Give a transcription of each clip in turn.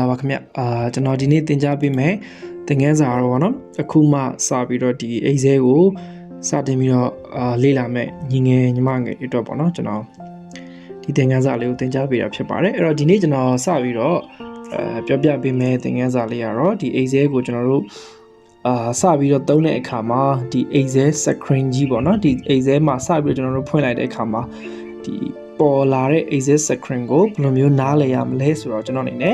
ပါခင်ဗျကျွန်တော်ဒီနေ့သင်ကြားပေးမယ်သင်ခန်းစာတော့ဗောနော်အခုမှစပြီးတော့ဒီအိတ်ဆဲကိုစတင်ပြီးတော့လေ့လာမယ်ညီငယ်ညီမငယ်တွေအတွက်ဗောနော်ကျွန်တော်ဒီသင်ခန်းစာလေးကိုသင်ကြားပေးတာဖြစ်ပါတယ်အဲ့တော့ဒီနေ့ကျွန်တော်စပြီးတော့ပြောပြပေးမယ်သင်ခန်းစာလေးကတော့ဒီအိတ်ဆဲကိုကျွန်တော်တို့စပြီးတော့သုံးတဲ့အခါမှာဒီအိတ်ဆဲ screen ကြီးပေါ့နော်ဒီအိတ်ဆဲမှာစပြီးတော့ကျွန်တော်တို့ဖွင့်လိုက်တဲ့အခါမှာဒီပေါ်လာတဲ့ access screen ကိုဘယ်လိုမျိုးနားလည်ရမလဲဆိုတော့ကျွန်တော်အနေနဲ့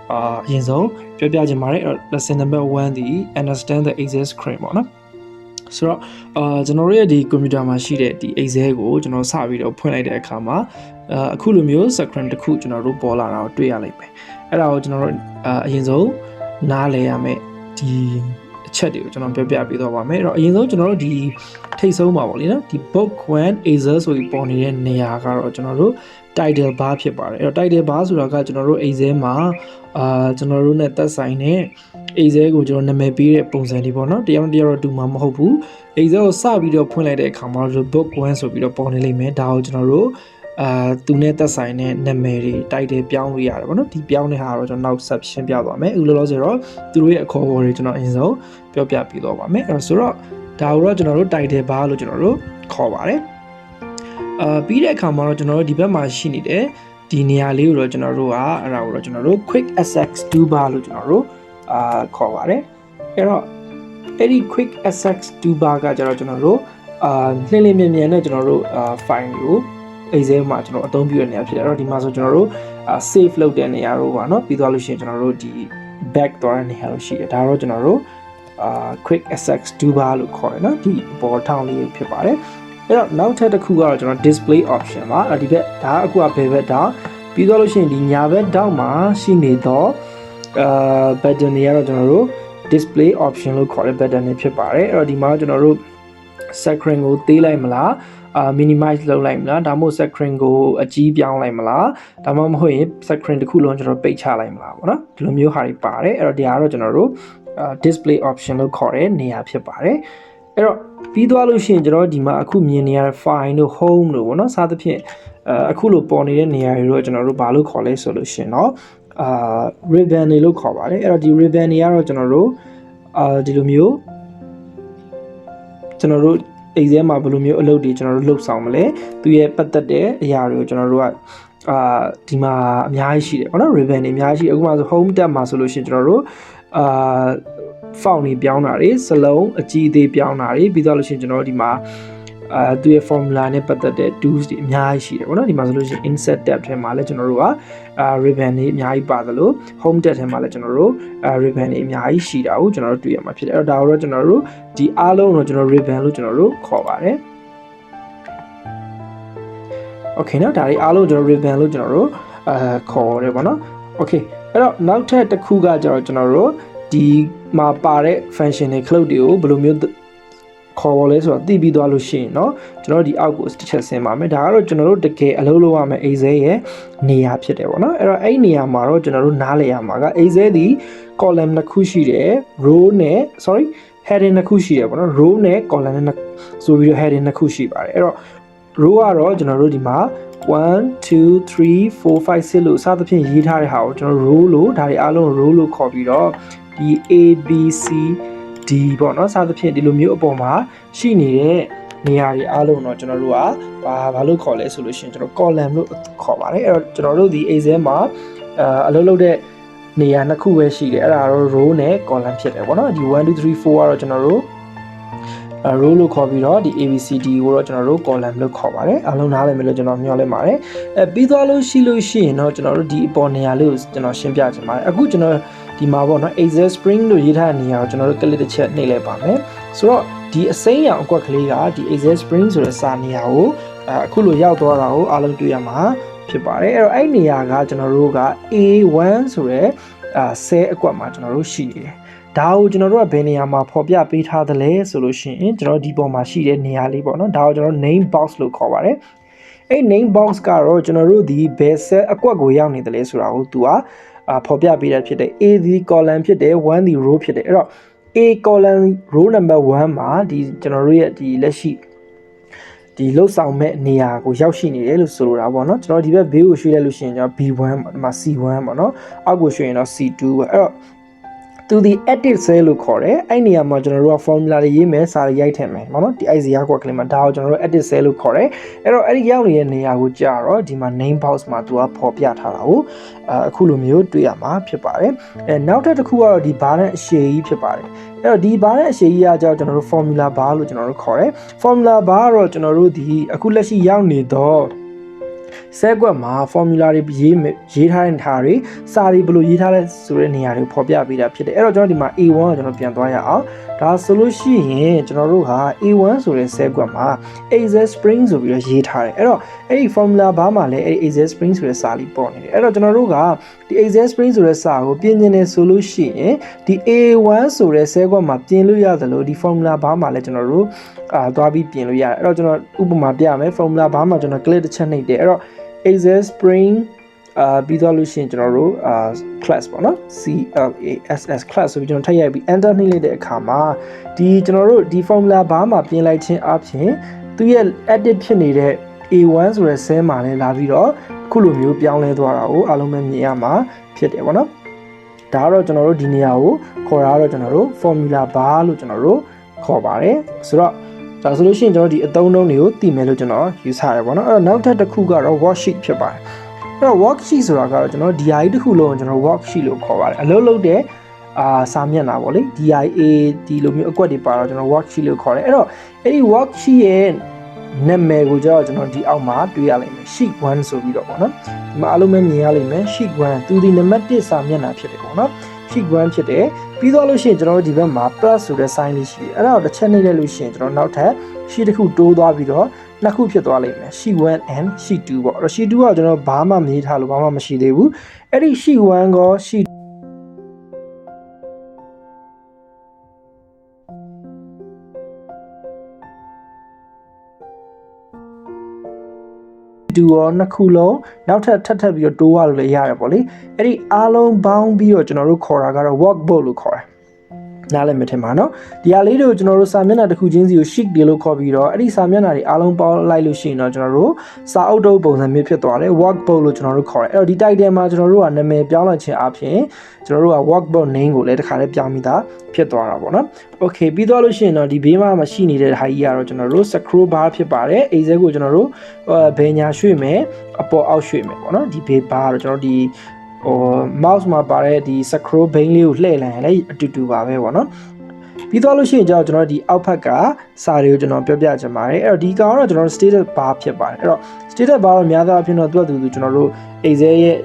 အရင်ဆုံးပြောပြချင်ပါတယ် lesson number 1 ဒီ understand the access screen ပေါ့နော်ဆိုတော့ကျွန်တော်တို့ရဲ့ဒီ computer မှာရှိတဲ့ဒီ access ကိုကျွန်တော်စပြီးတော့ဖွင့်လိုက်တဲ့အခါမှာအခုလိုမျိုး screen တစ်ခုကျွန်တော်တို့ပေါ်လာတာကိုတွေ့ရလိမ့်မယ်အဲ့ဒါကိုကျွန်တော်တို့အရင်ဆုံးနားလည်ရမယ်ဒီအချက်တွေကိုကျွန်တော်ပြောပြပေးတော့ပါမယ်အဲ့တော့အရင်ဆုံးကျွန်တော်တို့ဒီထိတ်ဆုံးပါပေါ့လေနော်ဒီ book 1 Acer ဆိုပြီးပေါ်နေတဲ့နေရာကတော့ကျွန်တော်တို့ title bar ဖြစ်ပါတယ်အဲ့တော့ title bar ဆိုတာကကျွန်တော်တို့ Acer မှာကျွန်တော်တို့ ਨੇ သက်ဆိုင်တဲ့ Acer ကိုကျွန်တော်နာမည်ပေးတဲ့ပုံစံလေးပေါ့နော်တရားတော့တူမှာမဟုတ်ဘူး Acer ကိုစပြီးတော့ဖွင့်လိုက်တဲ့အခါမှာတော့ book 1ဆိုပြီးတော့ပေါ်နေလိမ့်မယ်ဒါကိုကျွန်တော်တို့သူနဲ့သက်ဆိုင်တဲ့နာမည်တွေ title ပြောင်းလို့ရတယ်ပေါ့နော်ဒီပြောင်းတဲ့ဟာတော့ကျွန်တော်နောက်ဆက်ရှင်းပြသွားမယ်အခုလောလောဆယ်တော့သူတို့ရဲ့အခေါ်အဝေါ်တွေကျွန်တော်အရင်ဆုံးပြောပြပေးတော့ပါမယ်အဲ့တော့ဆိုတော့ဒါကိုတော့ကျွန်တော်တို့ title bar လို့ကျွန်တော်တို့ခေါ်ပါတယ်ပြီးတဲ့အခါမှာတော့ကျွန်တော်တို့ဒီဘက်မှာရှိနေတဲ့ဒီနေရာလေးကိုတော့ကျွန်တော်တို့အဲ့ဒါကိုတော့ကျွန်တော်တို့ quick access toolbar လို့ကျွန်တော်တို့ခေါ်ပါတယ်အဲ့တော့အဲ့ဒီ quick access toolbar ကကျတော့ကျွန်တော်တို့လှည့်လည်မြန်မြန်နဲ့ကျွန်တော်တို့ file ကိုExcel မှာကျွန်တော်အသုံးပြုရတဲ့နေရာဖြစ်တယ်အဲ့တော့ဒီမှာဆိုကျွန်တော်တို့save လုပ်တဲ့နေရာတို့ပါเนาะပြီးသွားလို့ရှိရင်ကျွန်တော်တို့ဒီ back သွားတဲ့နေရာတို့ရှိတယ်ဒါတော့ကျွန်တော်တို့quick access toolbar လို့ခေါ်တယ်เนาะဒီပေါ်ထောင်လေးဖြစ်ပါတယ်အဲ့တော့နောက်ထပ်တစ်ခုကတော့ကျွန်တော် display option ပါဒီဘက်ဒါအခုကဘယ်ဘက်တောင်ပြီးသွားလို့ရှိရင်ဒီညာဘက်တောင်မှာရှိနေတော့button တွေကတော့ကျွန်တော်တို့ display option လို့ခေါ်တဲ့ button တွေဖြစ်ပါတယ်အဲ့တော့ဒီမှာကျွန်တော်တို့ screen ကိုသေးလိုက်မလားminimize လုပ်လိုက်မလားဒါမှမဟုတ် screen ကိုအကြီးပြောင်းလိုက်မလားဒါမှမဟုတ်ရင် screen တစ်ခုလုံးကျွန်တော်ပိတ်ချလိုက်မလားပေါ့နော်ဒီလိုမျိုးဟာတွေပါတယ်အဲ့တော့ဒီဟာတော့ကျွန်တော်တို့display option လို့ခေါ်တဲ့နေရာဖြစ်ပါတယ်အဲ့တော့ပြီးသွားလို့ရှိရင်ကျွန်တော်ဒီမှာအခုမြင်နေရတဲ့ file တို့ home တို့ပေါ့နော်စသဖြင့်အခုလိုပေါ်နေတဲ့နေရာတွေတော့ကျွန်တော်တို့ဘာလို့ခေါ်လဲဆိုလို့ရှိရင်တော့ribbon တွေလို့ခေါ်ပါတယ်အဲ့တော့ဒီ ribbon တွေကတော့ကျွန်တော်တို့ဒီလိုမျိုးကျွန်တော်တို့Excel မှာဘယ်လိုမျိုးအလုပ်တွေကျွန်တော်တို့လုပ်ဆောင်မလဲသူရဲ့ပတ်သက်တဲ့အရာတွေကိုကျွန်တော်တို့ကဒီမှာအများကြီးရှိတယ်ပေါ့နော် ribbon တွေအများကြီးအခုမှဆို home tab မှာဆိုလို့ရှိရင်ကျွန်တော်တို့font တွေပြောင်းတာတွေစလုံးအကြီးအသေးပြောင်းတာတွေပြီးတော့လို့ရှိရင်ကျွန်တော်တို့ဒီမှာသူရဲ့ formula နဲ့ပတ်သက်တဲ့ tools တွေအများကြီးရှိတယ်ပေါ့နော်ဒီမှာဆိုလို့ရှိရင် insert tab ထဲမှာလည်းကျွန်တော်တို့ကribbon တွေအများကြီးပါသလို home tab ထဲမှာလည်းကျွန်တော်တို့ribbon တွေအများကြီးရှိတာကိုကျွန်တော်တို့တွေ့ရမှာဖြစ်တယ်အဲ့တော့ဒါကိုတော့ကျွန်တော်တို့ဒီအားလုံးကိုကျွန်တော် ribbon လို့ကျွန်တော်တို့ခေါ်ပါတယ် okay နော်ဒါတွေအားလုံးကျွန်တော် ribbon လို့ကျွန်တော်တို့ခေါ်တယ်ပေါ့နော် okay အဲ့တော့နောက်ထပ်တစ်ခုကကျတော့ကျွန်တော်တို့ဒီမှာပါတဲ့ function တွေ cloud တွေကိုဘယ်လိုမျိုးခေါ်ပေါ်လဲဆိုတော့သိပြီးသွားလို့ရှိရင်เนาะကျွန်တော်ဒီအောက်ကိုတစ်ချက်ဆင်းပါမယ်ဒါကတော့ကျွန်တော်တို့တကယ်အလုပ်လုပ်ရမယ် Excel ရဲ့နေရာဖြစ်တယ်ပေါ့နော်အဲ့တော့အဲ့နေရာမှာတော့ကျွန်တော်တို့နားလည်ရမှာက Excel ဒီ column နှစ်ခုရှိတယ် row နဲ့ heading နှစ်ခုရှိတယ်ပေါ့နော် row နဲ့ column နဲ့ဆိုပြီးတော့ heading နှစ်ခုရှိပါတယ်အဲ့တော့ row ကတော့ကျွန်တော်တို့ဒီမှာ1 2 3 4 5 6လို့စသဖြင့်ရေးထားတဲ့ဟာကိုကျွန်တော် row လို့ဒါတွေအားလုံး row လို့ခေါ်ပြီးတော့ဒီ A B C D ပေါ့နော်စသဖြင့်ဒီလိုမျိုးအပေါ်မှာရှိနေတဲ့နေရာတွေအားလုံးတော့ကျွန်တော်တို့ကဘာလို့ခေါ်လဲဆိုလို့ရှိရင်ကျွန်တော် column လို့ခေါ်ပါတယ်အဲ့တော့ကျွန်တော်တို့ဒီ Excel မှာအလုပ်လုပ်တဲ့နေရာနှစ်ခုပဲရှိတယ်အဲ့ဒါတော့ row နဲ့ column ဖြစ်တယ်ပေါ့နော်ဒီ1 2 3 4ကတော့ကျွန်တော်တို့ row လို့ခေါ်ပြီးတော့ဒီ ABCD ကိုတော့ကျွန်တော်တို့ column လို့ခေါ်ပါတယ်အားလုံးနားလည်မယ်လို့ကျွန်တော်မျှော်လင့်ပါတယ်ပြီးသွားလို့ရှိရင်တော့ကျွန်တော်တို့ဒီအပေါ်နေရာလေးကိုကျွန်တော်ရှင်းပြချင်ပါတယ်အခုကျွန်တော်ဒီမှာပေါ့နော် Excel Spring လို့ရေးထားတဲ့နေရာကိုကျွန်တော်တို့ click တစ်ချက်နှိပ်လိုက်ပါမယ်ဆိုတော့ဒီအစိမ်းရောင်အကွက်ကလေးကဒီ Excel Spring ဆိုတဲ့စာနေရာကိုအခုလိုရောက်သွားတာကိုအားလုံးတွေ့ရမှာဖြစ်ပါတယ်အဲ့တော့အဲ့နေရာကကျွန်တော်တို့က A1 ဆိုတဲ့ဆဲအကွက်မှာကျွန်တော်တို့ရှိနေတယ်ဒါကိုကျွန်တော်တို့ကဘယ်နေရာမှာဖော်ပြပေးထားသလဲဆိုလို့ရှိရင်ကျွန်တော်ဒီပေါ်မှာရှိတဲ့နေရာလေးပေါ့နော်ဒါကိုကျွန်တော် name box လို့ခေါ်ပါတယ်အဲ့ name box ကတော့ကျွန်တော်တို့ဒီဘယ်ဆဲအကွက်ကိုရောက်နေသလဲဆိုတာကိုသူကဖော်ပြပေးတာဖြစ်တယ် A ဒီ column ဖြစ်တယ်1ဒီ row ဖြစ်တယ်အဲ့တော့ A column row number 1မှာဒီကျွန်တော်တို့ရဲ့ဒီလက်ရှိ ဒီလှုပ်ဆောင်မဲ့နေရာကိုရောက်ရှိနေတယ်လို့ဆိုလိုတာပေါ့နော်ကျွန်တော်ဒီဘက်ဘေးကိုရွှေ့လိုက်လို့ရှိရင်ကျွန်တော် B1 ဒီမှာ C1 ပေါ့နော်အောက်ကိုရွှေ့ရင်တော့ C2 ပေါ့အဲ့တော့သူဒီ edit cell လို့ခေါ်တယ်အဲ့နေရာမှာကျွန်တော်တို့က formula တွေရေးမယ်စာတွေရိုက်ထည့်မယ်ပေါ့နော်ဒီ IC ကွက်ကလေးမှာဒါကိုကျွန်တော်တို့ edit cell လို့ခေါ်တယ်အဲ့တော့အဲ့ဒီရောက်နေတဲ့နေရာကိုကြာတော့ဒီမှာ name box မှာသူကပေါ်ပြထားတာကိုအခုလိုမျိုးတွေ့ရမှာဖြစ်ပါတယ်နောက်တစ်ခုကတော့ဒီ bar နဲ့အရှည်ကြီးဖြစ်ပါတယ်အဲ့တော့ဒီ bar နဲ့အရှည်ကြီးကကြောင့်ကျွန်တော်တို့ formula bar လို့ကျွန်တော်တို့ခေါ်တယ် formula bar ကတော့ကျွန်တော်တို့ဒီအခုလက်ရှိရောက်နေတော့ဆဲကွက်မှာ formula တွေရေးထားတဲ့ထားတွေစာတွေဘယ်လိုရေးထားလဲဆိုတဲ့နေရာတွေကိုဖော်ပြပေးတာဖြစ်တယ်အဲ့တော့ကျွန်တော်ဒီမှာ A1 ကိုကျွန်တော်ပြန်သွားရအောင်ဒါဆိုလို့ရှိရင်ကျွန်တော်တို့ဟာ A1 ဆိုတဲ့ဆဲကွက်မှာ AZ Spring ဆိုပြီးတော့ရေးထားတယ်အဲ့တော့အဲ့ဒီ formula ဘာမှလည်းအဲ့ဒီ AZ Spring ဆိုတဲ့စာလေးပေါ်နေတယ်အဲ့တော့ကျွန်တော်တို့ကဒီ AZ Spring ဆိုတဲ့စာကိုပြင်ကျင်နေဆိုလို့ရှိရင်ဒီ A1 ဆိုတဲ့ဆဲကွက်မှာပြင်လို့ရတယ်လို့ဒီ formula ဘာမှလည်းကျွန်တော်တို့သွားပြီးပြင်လို့ရတယ်အဲ့တော့ကျွန်တော်ဥပမာပြမယ် formula ဘာမှကျွန်တော် click တစ်ချက်နှိပ်တယ်အဲ့တော့ AZ Spring ပြီးသွားလို့ရှိရင်ကျွန်တော်တို့class ပေါ့နော် CLASS class ဆိုပြီးကျွန်တော်ထည့်ရိုက်ပြီး enter နှိပ်လိုက်တဲ့အခါမှာဒီကျွန်တော်တို့ဒီ formula ဘာမှပြင်လိုက်ခြင်းအပြင်သူရဲ့ edit ဖြစ်နေတဲ့ A1 ဆိုတဲ့ cell မှာလည်းလာပြီးတော့အခုလိုမျိုးပြောင်းလဲသွားတာကိုအားလုံးပဲမြင်ရမှာဖြစ်တယ်ပေါ့နော်ဒါကတော့ကျွန်တော်တို့ဒီနေရာကိုခေါ်တာတော့ကျွန်တော်တို့ formula bar လို့ကျွန်တော်တို့ခေါ်ပါတယ်ဆိုတော့ဒါဆိုလို့ရှိရင်ကျွန်တော်ဒီအသုံးအနှုန်းတွေကိုသိမယ်လို့ကျွန်တော်ယူဆရတယ်ပေါ့နော်အဲ့တော့နောက်ထပ်တစ်ခုကတော့ worksheet ဖြစ်ပါတယ်အဲ့တော့ worksheet ဆိုတာကတော့ကျွန်တော် DIA တစ်ခုလုံးကိုကျွန်တော် worksheet လို့ခေါ်ပါတယ်အလုပ်လုပ်တဲ့စာမျက်နှာပေါ့လေ DIA ဒီလိုမျိုးအကွက်တွေပါတော့ကျွန်တော် worksheet လို့ခေါ်တယ်အဲ့တော့အဲ့ဒီ worksheet ရဲ့နာမည်ကိုကျွန်တော်ဒီအောက်မှာတွေ့ရလိမ့်မယ် sheet 1ဆိုပြီးတော့ပေါ့နော်ဒီမှာအားလုံးပဲမြင်ရလိမ့်မယ် sheet 1သူဒီနံပါတ်1စာမျက်နှာဖြစ်တယ်ပေါ့နော် sheet 1ဖြစ်တယ်ပြီးတော့လို့ရှိရင်ကျွန်တော်တို့ဒီဘက်မှာ plus ဆိုတဲ့ sign လေးရှိတယ်အဲ့ဒါကိုတစ်ချက်နှိပ်လိုက်လို့ရှိရင်ကျွန်တော်နောက်ထပ် sheet တစ်ခုတိုးသွားပြီးတော့နှစ်ခုဖြစ်သွားလိမ့်မယ် sheet 1 and sheet 2ပေါ့အဲ့တော့ sheet 2ကကျွန်တော်ဘာမှမရေးထားလို့ဘာမှမရှိသေးဘူးအဲ့ဒီ sheet 1ကော sheet 2ရောနှစ်ခုလုံးနောက်ထပ်ပြီးတော့တိုးရလို့လည်းရတယ်ပေါ့လေအဲ့ဒီအားလုံးပေါင်းပြီးတော့ကျွန်တော်တို့ခေါ်တာကတော့ workbook လို့ခေါ်တယ်နားလည်မထင်ပါနော်ဒီဟာလေးတွေကိုကျွန်တော်တို့စာမျက်နှာတစ်ခုချင်းစီကို sheet တွေလို့ခေါ်ပြီးတော့အဲ့ဒီစာမျက်နှာတွေအားလုံးပေါင်းလိုက်လို့ရှိရင်တော့ကျွန်တော်တို့စာအုပ်တုပ်ပုံစံမျိုးဖြစ်သွားတယ် workbook လို့ကျွန်တော်တို့ခေါ်တယ်အဲ့တော့ဒီ title မှာကျွန်တော်တို့ကနာမည်ပြောင်းလိုက်ခြင်းအပြင်ကျွန်တော်တို့က workbook name ကိုလည်းတစ်ခါလေးပြောင်းပြီးသားဖြစ်သွားတာပေါ့နော် okay ပြီးသွားလို့ရှိရင်တော့ဒီဘေးမှာရှိနေတဲ့ဟာကြီးကတော့ကျွန်တော်တို့ scroll bar ဖြစ်ပါတယ် AZ ကိုကျွန်တော်တို့ဘယ်ညာရွှေ့မယ်အပေါ်အောက်ရွှေ့မယ်ပေါ့နော်ဒီဘေး bar ကတော့ကျွန်တော်ဒီmouse မှာပါတဲ့ဒီ scroll bane လေးကိုလှည့်လိုက်ရင်လည်းအတူတူပါပဲပေါ့နော်ပြီးသွားလို့ရှိရင်ကျွန်တော်ဒီအောက်ဖက်ကစာတွေကိုကျွန်တော်ပြောပြချင်ပါတယ်အဲ့တော့ဒီကောင်ကတော့ကျွန်တော် status bar ဖြစ်ပါတယ်အဲ့တော့ status bar တော့များသောအားဖြင့်တော့သူကျွန်တော်တို့ Excel ရဲ့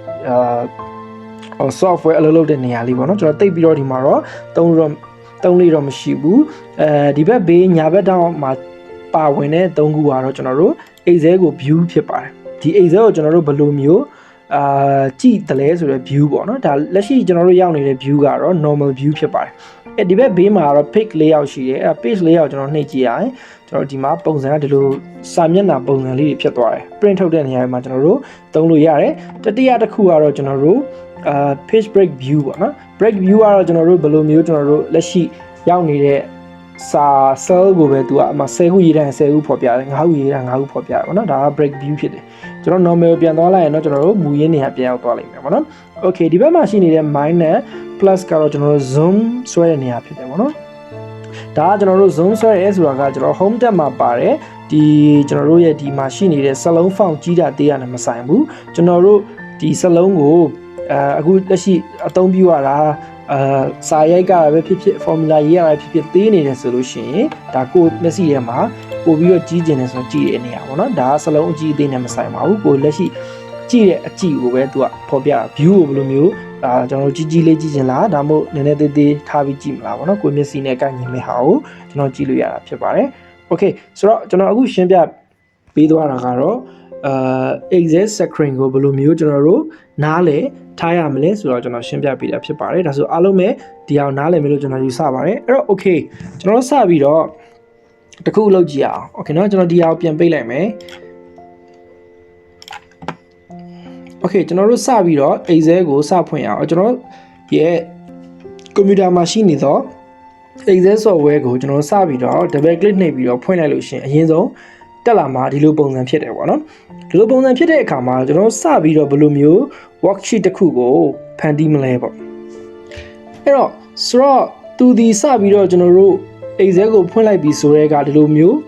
software အလုပ်လုပ်တဲ့နေရာလေးပေါ့နော်ကျွန်တော်တိတ်ပြီးတော့ဒီမှာတော့သုံးလေးတော့မရှိဘူးဒီဘက်ဘေးညာဘက်တောင်မှာပါဝင်တဲ့3ခုကတော့ကျွန်တော်တို့ Excel ကို view ဖြစ်ပါတယ်ဒီ Excel ကိုကျွန်တော်တို့ဘယ်လိုမျိုးကြည့်တယ်လဲဆိုတဲ့ view ပေါ့နော်ဒါလက်ရှိကျွန်တော်တို့ရောက်နေတဲ့ view ကတော့ normal view ဖြစ်ပါတယ်ဒီဘက်ဘေးမှာတော့ page layout ရှိတယ်page layout ကျွန်တော်နှိပ်ကြည့်ရရင်ကျွန်တော်ဒီမှာပုံစံကဒီလိုစာမျက်နှာပုံစံလေးတွေဖြစ်သွားတယ် print ထုတ်တဲ့နေရာမှာကျွန်တော်တို့သုံးလို့ရတယ်တတိယတစ်ခုကတော့ကျွန်တော်တို့page break view ပေါ့နော် break view ကတော့ကျွန်တော်တို့ဘယ်လိုမျိုးကျွန်တော်တို့လက်ရှိရောက်နေတဲ့စာ cell ကိုပဲသူကအမှ10ခုရေးတိုင်း10ခုဖော်ပြတယ်9ခုရေးတိုင်း9ခုဖော်ပြတယ်ပေါ့နော်ဒါက break view ဖြစ်တယ်ကျွန်တော် normal ပြန်သွားလိုက်ရင်တော့ကျွန်တော်တို့မူရင်းနေရာပြန်ရောက်သွားလိမ့်မယ်ပေါ့နော် okay ဒီဘက်မှာရှိနေတဲ့ minus plus ကတော့ကျွန်တော်တို့ zoom ဆွဲတဲ့နေရာဖြစ်တယ်ပေါ့နော်ဒါကကျွန်တော်တို့ zoom ဆွဲရဲဆိုတာကကျွန်တော် home tab မှာပါတယ်ဒီကျွန်တော်တို့ရဲ့ဒီမှာရှိနေတဲ့စလုံး font ကြီးတာတေးရတယ်မဆိုင်ဘူးကျွန်တော်တို့ဒီစလုံးကိုအခုလက်ရှိအသုံးပြုရတာစာရိုက်ကပဲဖြစ်ဖြစ် formula ရေးရတာဖြစ်ဖြစ်သေးနေတယ်ဆိုလို့ရှိရင်ဒါကိုမျက်စိထဲမှာပို့ပြီးတော့ကြီးကျင်နေဆိုကြည့်တဲ့နေရာပေါ့နော်ဒါကစလုံးအကြီးအသေးနဲ့မဆိုင်ပါဘူးကိုလက်ရှိကြည့်တဲ့အကြည့်ကိုပဲသူကဖော်ပြ view ကိုဘယ်လိုမျိုးကျွန်တော်ကြီးလေးကြည့်ချင်လားဒါမှမဟုတ်နည်းနည်းသေးသေးထားပြီးကြည့်မလားပေါ့နော်ကိုမျက်စိနဲ့ကိုက်ညီမဲ့ဟာကိုကျွန်တော်ကြည့်လို့ရတာဖြစ်ပါတယ် okay ဆိုတော့ကျွန်တော်အခုရှင်းပြပေးသွားတာကတော့Excel screen ကိုဘယ်လိုမျိုးကျွန်တော်တို့နားလေထားရမလဲဆိုတော့ကျွန်တော်ရှင်းပြပေးတာဖြစ်ပါတယ်ဒါဆိုအားလုံးပဲဒီအောင်နားလည်မယ်လို့ကျွန်တော်ယူဆပါတယ်အဲ့တော့ okay ကျွန်တော်တို့စပြီးတော့တစ်ခုလုပ်ကြည့်အောင် okay เนาะကျွန်တော်ဒီအောင်ပြန်ပိတ်လိုက်မယ် okay ကျွန်တော်တို့စပြီးတော့ Excel ကိုစဖွင့်ရအောင်ကျွန်တော်ရဲ့ကွန်ပျူတာမှာရှိနေတော့ Excel software ကိုကျွန်တော်စပြီးတော့ double click နှိပ်ပြီးတော့ဖွင့်လိုက်လို့ရှိရင်အရင်ဆုံး တက်လာမှာဒီလိုပုံစံဖြစ်တယ်ပေါ့နော်ဒီလိုပုံစံဖြစ်တဲ့အခါမှာကျွန်တော်စပြီးတော့ဘယ်လိုမျိုး worksheet တစ်ခုကိုဖန်တီးမလဲပေါ့အဲ့တော့ဆိုတော့သူဒီစပြီးတော့ကျွန်တော်တို့ Excel ကိုဖွင့်လိုက်ပြီးဆိုရဲကဒီလိုမျိုး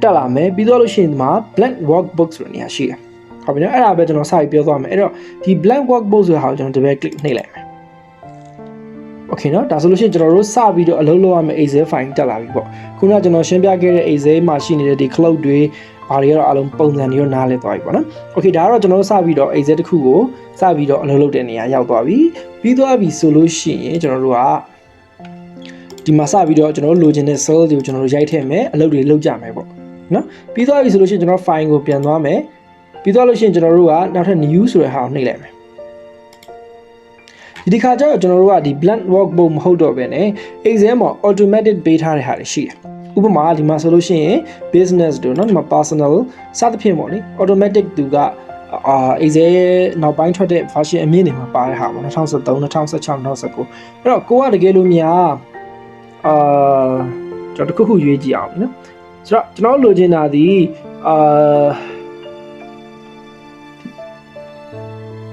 တက်လာမယ်ပြီးတော့လို့ရှိရင်ဒီမှာ blank workbook ဆိုတဲ့နေရာရှိတယ်ဟုတ်ပြီနော်အဲ့ဒါပဲကျွန်တော်စပြီးပြောသွားမယ်အဲ့တော့ဒီ blank workbook ဆိုတဲ့ဟာကိုကျွန်တော် double click နှိပ်လိုက်မယ်Okay เนาะဒါဆိုလို့ရှိရင်ကျွန်တော်တို့စပြီးတော့အလုပ်လုပ်ရမယ့် Excel file တက်လာပြီပေါ့ခုနကကျွန်တော်ရှင်းပြခဲ့တဲ့ Excel မှာရှိနေတဲ့ဒီ cloud တွေဘာတွေကတော့အလုံးပုံစံတွေရောနားလည်သွားပြီပေါ့နော် Okay ဒါကတော့ကျွန်တော်တို့စပြီးတော့ Excel တစ်ခုကိုစပြီးတော့အလုပ်လုပ်တဲ့နေရာရောက်သွားပြီပြီးသွားပြီဆိုလို့ရှိရင်ကျွန်တော်တို့ကဒီမှာစပြီးတော့ကျွန်တော်တို့လိုချင်တဲ့ cell တွေကိုကျွန်တော်တို့ရိုက်ထည့်မယ်အလုပ်တွေလုပ်ကြမယ်ပေါ့နော်ပြီးသွားပြီဆိုလို့ရှိရင်ကျွန်တော် file ကိုပြန်သွားမယ်ပြီးသွားလို့ရှိရင်ကျွန်တော်တို့ကနောက်ထပ် new ဆိုတဲ့ဟာကိုနှိပ်လိုက်မယ်ဒီခါကျတော့ကျွန်တော်တို့ကဒီ blank workbook မဟုတ်တော့ဘဲနဲ့ Excel မှာ automatic ပေးထားတဲ့ဟာတွေရှိတယ်ဥပမာဒီမှာဆိုလို့ရှိရင် business တို့เนาะဒီမှာ personal စသဖြင့်ပေါ့လေ automatic သူကExcel နောက်ပိုင်းထွက်တဲ့ version အမြင့်တွေမှာပါတဲ့ဟာပေါ့2013 2016 2019အဲ့တော့ကိုကတကယ်လို့များကျွန်တော်တစ်ခုရွေးကြည့်အောင်နော်ဆိုတော့ကျွန်တော်လိုချင်တာဒီ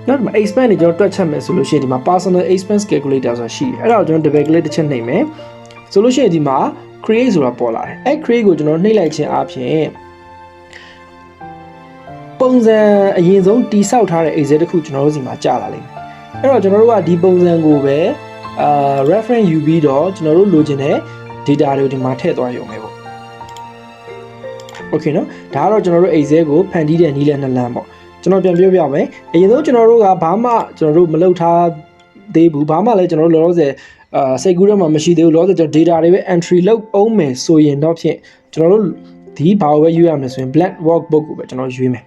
နောက်ဒီမှာ expense တွေကျွန်တော်တွက်ချက်မယ်ဆိုလို့ရှိရင်ဒီမှာ personal expense calculator ဆိုတာရှိတယ်အဲ့ဒါကိုကျွန်တော် double click တစ်ချက်နှိပ်မယ်ဆိုလို့ရှိရင်ဒီမှာ create ဆိုတာပေါ်လာတယ်အဲ့ create ကိုကျွန်တော်နှိပ်လိုက်ခြင်းအပြင်ပုံစံအရင်ဆုံးတိဆောက်ထားတဲ့ Excel တစ်ခုကျွန်တော်တို့စီမှာကြာလာလိမ့်မယ်အဲ့တော့ကျွန်တော်တို့ကဒီပုံစံကိုပဲreference ယူပြီးတော့ကျွန်တော်တို့လိုချင်တဲ့ data တွေကိုဒီမှာထည့်သွားရုံပဲပေါ့ Okay နော်ဒါကတော့ကျွန်တော်တို့ Excel ကိုဖန်တီးတဲ့နည်းလမ်းနှစ်လမ်းပေါ့ကျွန်တော်ပြန်ပြောပြမယ်အရင်ဆုံးကျွန်တော်တို့ကဘာမှကျွန်တော်တို့မလုပ်ထားသေးဘူးဘာမှလည်းကျွန်တော်တို့လောလောဆယ်စိတ်ကူးထဲမှာမရှိသေးဘူးလောလောဆယ်ကျွန်တော် data တွေပဲ entry လုပ်အောင်မယ်ဆိုရင်တော့ဖြင့်ကျွန်တော်တို့ဒီဘာကိုပဲရွေးရမလဲဆိုရင် blank workbook ကိုပဲကျွန်တော်ရွေးမယ်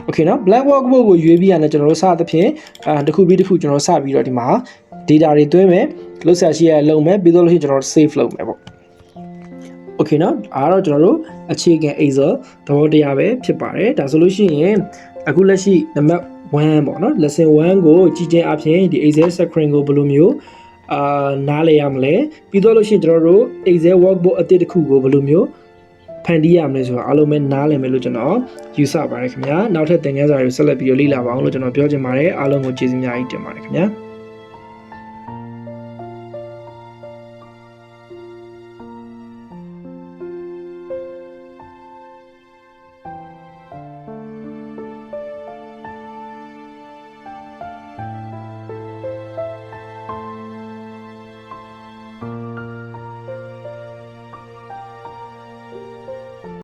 Okay နော် blank workbook ကိုရွေးပြီးရတယ်ကျွန်တော်တို့စသဖြင့်တစ်ခုပြီးတစ်ခုကျွန်တော်စပြီးတော့ဒီမှာ data တွေသွင်းမယ်လုပ်ဆက်ရှိရလုပ်မယ်ပြီးတော့လို့ရှိရင်ကျွန်တော်တို့ save လုပ်မယ်ပေါ့ Okay နော်အားတော့ကျွန်တော်တို့အခြေခံ Excel သဘောတရားပဲဖြစ်ပါတယ်ဒါဆိုလို့ရှိရင်အခုလက်ရှိနံပါတ်1ပေါ့နော် lesson 1ကိုကြည့်ခြင်းအပြင်ဒီ Excel screen ကိုဘယ်လိုမျိုးနားလည်ရမလဲပြီးတော့လို့ရှိရင်ကျွန်တော်တို့ Excel workbook အသစ်တစ်ခုကိုဘယ်လိုမျိုးဖန်တီးရမလဲဆိုတာအားလုံးပဲနားလည်မယ်လို့ကျွန်တော်ယူဆပါတယ်ခင်ဗျာနောက်ထပ်သင်ခန်းစာတွေကိုဆက်လက်ပြီးတော့လေ့လာပါအောင်လို့ကျွန်တော်ပြောချင်ပါတယ်အားလုံးကိုကျေးဇူးများကြီးတင်ပါတယ်ခင်ဗျာ